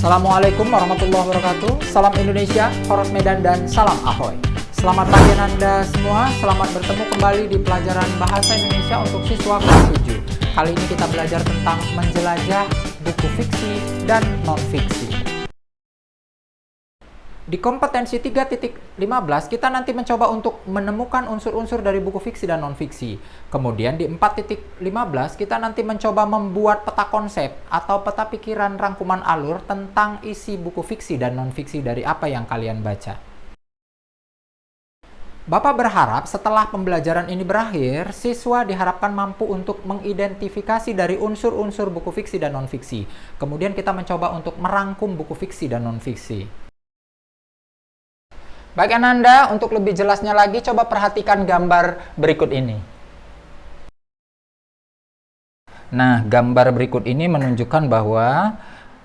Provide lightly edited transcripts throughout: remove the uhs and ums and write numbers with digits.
Assalamualaikum warahmatullahi wabarakatuh. Salam Indonesia, Poros Medan, dan salam Ahoy. Selamat pagi Anda semua, selamat bertemu kembali di pelajaran Bahasa Indonesia untuk siswa kelas 7. Kali ini kita belajar tentang menjelajah buku fiksi dan non-fiksi. Di kompetensi 3.15 kita nanti mencoba untuk menemukan unsur-unsur dari buku fiksi dan non-fiksi. Kemudian di 4.15 kita nanti mencoba membuat peta konsep atau peta pikiran rangkuman alur tentang isi buku fiksi dan non-fiksi dari apa yang kalian baca. Bapak berharap setelah pembelajaran ini berakhir, siswa diharapkan mampu untuk mengidentifikasi dari unsur-unsur buku fiksi dan non-fiksi. Kemudian kita mencoba untuk merangkum buku fiksi dan non-fiksi. Baik Ananda, untuk lebih jelasnya lagi, coba perhatikan gambar berikut ini. Nah, gambar berikut ini menunjukkan bahwa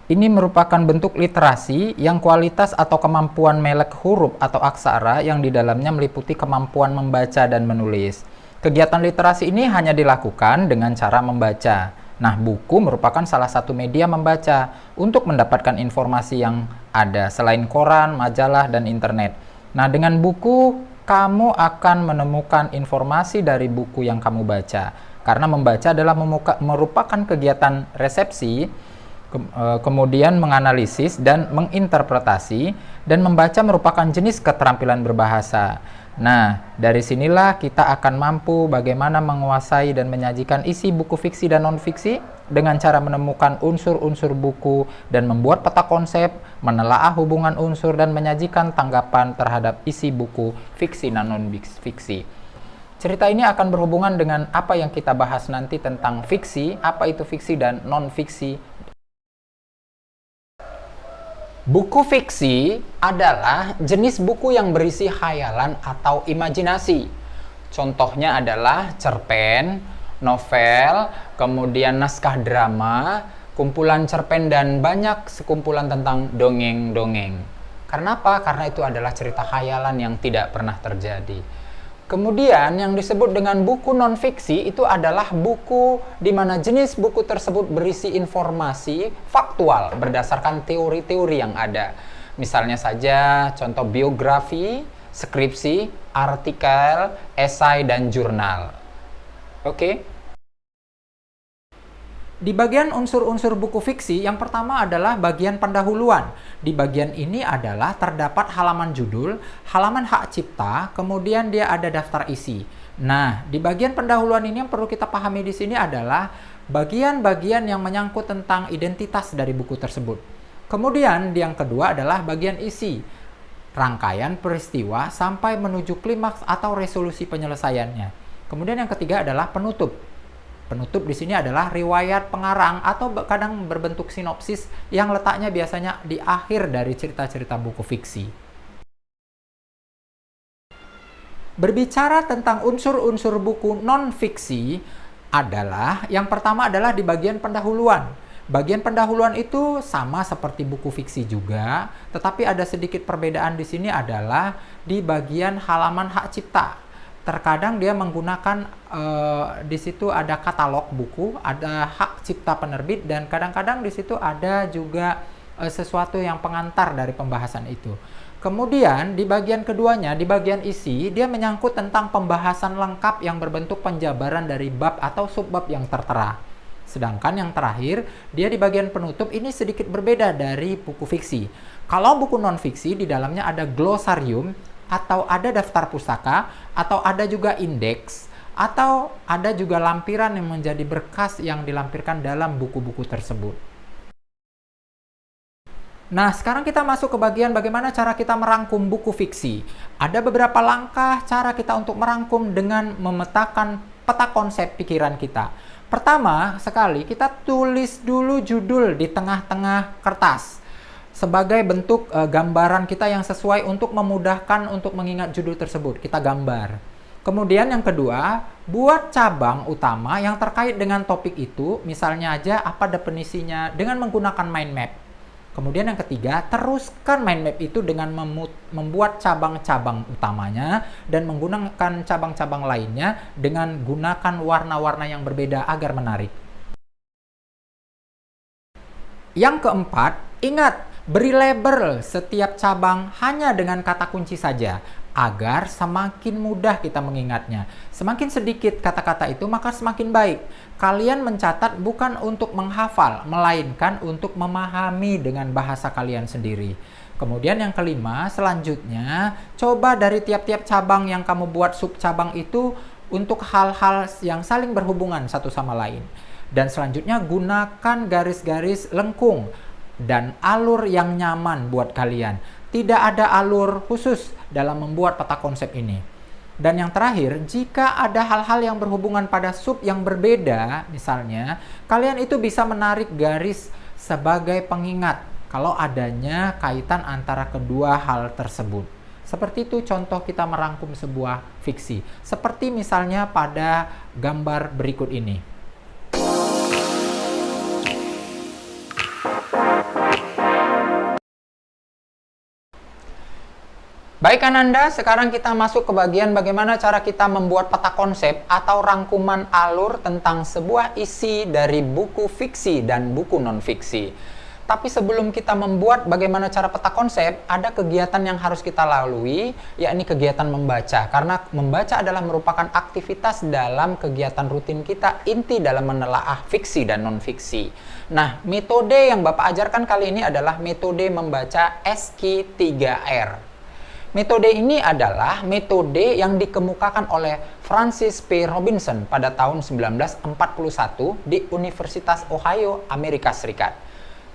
ini merupakan bentuk literasi yang kualitas atau kemampuan melek huruf atau aksara yang di dalamnya meliputi kemampuan membaca dan menulis. Kegiatan literasi ini hanya dilakukan dengan cara membaca. Nah, buku merupakan salah satu media membaca untuk mendapatkan informasi yang ada selain koran, majalah, dan internet. Nah, dengan buku, kamu akan menemukan informasi dari buku yang kamu baca. Karena membaca adalah merupakan kegiatan resepsi, kemudian menganalisis dan menginterpretasi, dan membaca merupakan jenis keterampilan berbahasa. Nah, dari sinilah kita akan mampu bagaimana menguasai dan menyajikan isi buku fiksi dan non-fiksi dengan cara menemukan unsur-unsur buku dan membuat peta konsep, menelaah hubungan unsur, dan menyajikan tanggapan terhadap isi buku fiksi dan non-fiksi. Cerita ini akan berhubungan dengan apa yang kita bahas nanti tentang fiksi, apa itu fiksi dan non-fiksi. Buku fiksi adalah jenis buku yang berisi khayalan atau imajinasi. Contohnya adalah cerpen, novel, kemudian naskah drama, kumpulan cerpen, dan banyak sekumpulan tentang dongeng-dongeng. Karena apa? Karena itu adalah cerita khayalan yang tidak pernah terjadi. Kemudian yang disebut dengan buku non-fiksi itu adalah buku di mana jenis buku tersebut berisi informasi faktual berdasarkan teori-teori yang ada. Misalnya saja contoh biografi, skripsi, artikel, esai, dan jurnal. Oke? Di bagian unsur-unsur buku fiksi, yang pertama adalah bagian pendahuluan. Di bagian ini adalah terdapat halaman judul, halaman hak cipta, kemudian dia ada daftar isi. Nah, di bagian pendahuluan ini yang perlu kita pahami di sini adalah bagian-bagian yang menyangkut tentang identitas dari buku tersebut. Kemudian yang kedua adalah bagian isi, rangkaian peristiwa sampai menuju klimaks atau resolusi penyelesaiannya. Kemudian yang ketiga adalah penutup. Penutup di sini adalah riwayat pengarang atau kadang berbentuk sinopsis yang letaknya biasanya di akhir dari cerita-cerita buku fiksi. Berbicara tentang unsur-unsur buku non-fiksi adalah, yang pertama adalah di bagian pendahuluan. Bagian pendahuluan itu sama seperti buku fiksi juga, tetapi ada sedikit perbedaan di sini adalah di bagian halaman hak cipta. Terkadang dia menggunakan di situ ada katalog buku, ada hak cipta penerbit, dan kadang-kadang di situ ada juga sesuatu yang pengantar dari pembahasan itu. Kemudian di bagian keduanya, di bagian isi, dia menyangkut tentang pembahasan lengkap yang berbentuk penjabaran dari bab atau subbab yang tertera. Sedangkan yang terakhir, dia di bagian penutup ini sedikit berbeda dari buku fiksi. Kalau buku non-fiksi, di dalamnya ada glosarium, atau ada daftar pustaka, atau ada juga indeks, atau ada juga lampiran yang menjadi berkas yang dilampirkan dalam buku-buku tersebut. Nah, sekarang kita masuk ke bagian bagaimana cara kita merangkum buku fiksi. Ada beberapa langkah cara kita untuk merangkum dengan memetakan peta konsep pikiran kita. Pertama sekali, kita tulis dulu judul di tengah-tengah kertas sebagai bentuk gambaran kita yang sesuai untuk memudahkan untuk mengingat judul tersebut. Kita gambar. Kemudian yang kedua, buat cabang utama yang terkait dengan topik itu, misalnya aja apa definisinya dengan menggunakan mind map. Kemudian yang ketiga, teruskan mind map itu dengan membuat cabang-cabang utamanya dan menggunakan cabang-cabang lainnya dengan gunakan warna-warna yang berbeda agar menarik. Yang keempat, ingat Beri label setiap cabang hanya dengan kata kunci saja, agar semakin mudah kita mengingatnya. Semakin sedikit kata-kata itu, maka semakin baik. Kalian mencatat bukan untuk menghafal, melainkan untuk memahami dengan bahasa kalian sendiri. Kemudian yang kelima, selanjutnya, coba dari tiap-tiap cabang yang kamu buat sub-cabang itu untuk hal-hal yang saling berhubungan satu sama lain. Dan selanjutnya, gunakan garis-garis lengkung dan alur yang nyaman buat kalian. Tidak ada alur khusus dalam membuat peta konsep ini. Dan yang terakhir, jika ada hal-hal yang berhubungan pada sub yang berbeda, misalnya, kalian itu bisa menarik garis sebagai pengingat kalau adanya kaitan antara kedua hal tersebut. Seperti itu contoh kita merangkum sebuah fiksi. Seperti misalnya pada gambar berikut ini. Baik Ananda, sekarang kita masuk ke bagian bagaimana cara kita membuat peta konsep atau rangkuman alur tentang sebuah isi dari buku fiksi dan buku non-fiksi. Tapi sebelum kita membuat bagaimana cara peta konsep, ada kegiatan yang harus kita lalui, yakni kegiatan membaca. Karena membaca adalah merupakan aktivitas dalam kegiatan rutin kita, inti dalam menelaah fiksi dan non-fiksi. Nah, metode yang Bapak ajarkan kali ini adalah metode membaca SQ3R. Metode ini adalah metode yang dikemukakan oleh Francis P. Robinson pada tahun 1941 di Universitas Ohio, Amerika Serikat.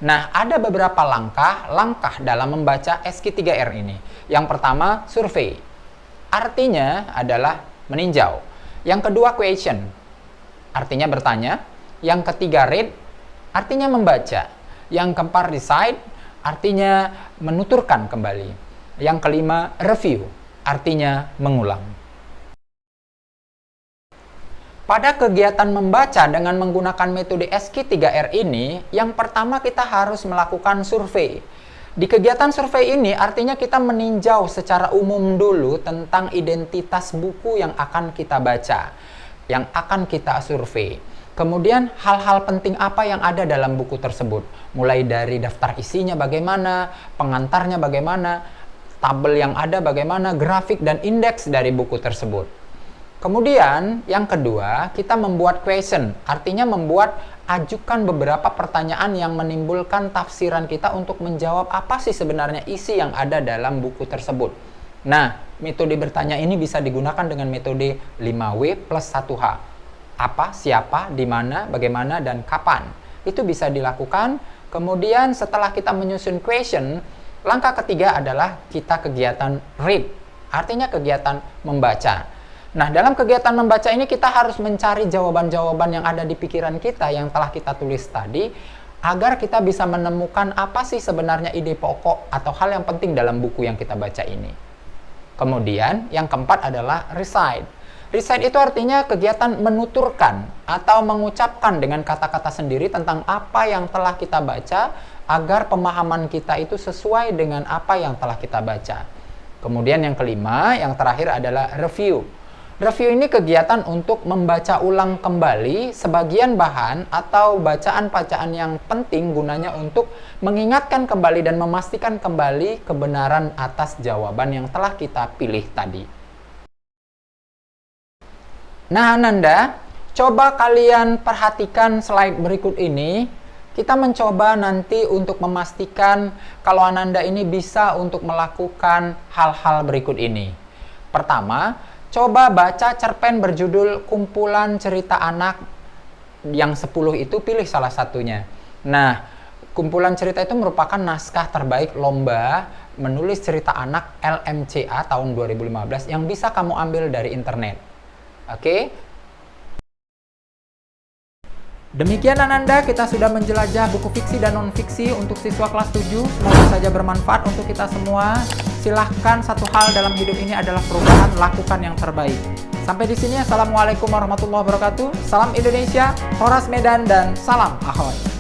Nah, ada beberapa langkah dalam membaca SQ3R ini. Yang pertama, survei. Artinya adalah meninjau. Yang kedua, question. Artinya bertanya. Yang ketiga, read. Artinya membaca. Yang keempat, recite. Artinya menuturkan kembali. Yang kelima, review, artinya mengulang. Pada kegiatan membaca dengan menggunakan metode SQ3R ini, yang pertama kita harus melakukan survei. Di kegiatan survei ini artinya kita meninjau secara umum dulu tentang identitas buku yang akan kita baca, yang akan kita survei. Kemudian hal-hal penting apa yang ada dalam buku tersebut, mulai dari daftar isinya bagaimana, pengantarnya bagaimana, tabel yang ada bagaimana, grafik dan indeks dari buku tersebut. Kemudian yang kedua, kita membuat question, artinya ajukan beberapa pertanyaan yang menimbulkan tafsiran kita untuk menjawab apa sih sebenarnya isi yang ada dalam buku tersebut. Nah, metode bertanya ini bisa digunakan dengan metode 5W plus 1H. Apa, siapa, di mana, bagaimana, dan kapan. Itu bisa dilakukan. Kemudian setelah kita menyusun question, langkah ketiga adalah kita kegiatan read, artinya kegiatan membaca. Nah, dalam kegiatan membaca ini kita harus mencari jawaban-jawaban yang ada di pikiran kita yang telah kita tulis tadi, agar kita bisa menemukan apa sih sebenarnya ide pokok atau hal yang penting dalam buku yang kita baca ini. Kemudian, yang keempat adalah recite. Recite itu artinya kegiatan menuturkan atau mengucapkan dengan kata-kata sendiri tentang apa yang telah kita baca, agar pemahaman kita itu sesuai dengan apa yang telah kita baca. Kemudian yang kelima, yang terakhir adalah review. Review ini kegiatan untuk membaca ulang kembali sebagian bahan atau bacaan-bacaan yang penting gunanya untuk mengingatkan kembali dan memastikan kembali kebenaran atas jawaban yang telah kita pilih tadi. Nah, Ananda, coba kalian perhatikan slide berikut ini. Kita mencoba nanti untuk memastikan kalau Ananda ini bisa untuk melakukan hal-hal berikut ini. Pertama, coba baca cerpen berjudul Kumpulan Cerita Anak yang 10 itu, pilih salah satunya. Nah, kumpulan cerita itu merupakan naskah terbaik lomba menulis cerita anak LMCA tahun 2015 yang bisa kamu ambil dari internet. Oke? Demikian Ananda, kita sudah menjelajah buku fiksi dan non-fiksi untuk siswa kelas 7. Semoga saja bermanfaat untuk kita semua. Silahkan, satu hal dalam hidup ini adalah perubahan, lakukan yang terbaik. Sampai di sini, Assalamualaikum warahmatullahi wabarakatuh. Salam Indonesia, Horas Medan, dan salam Ahoy.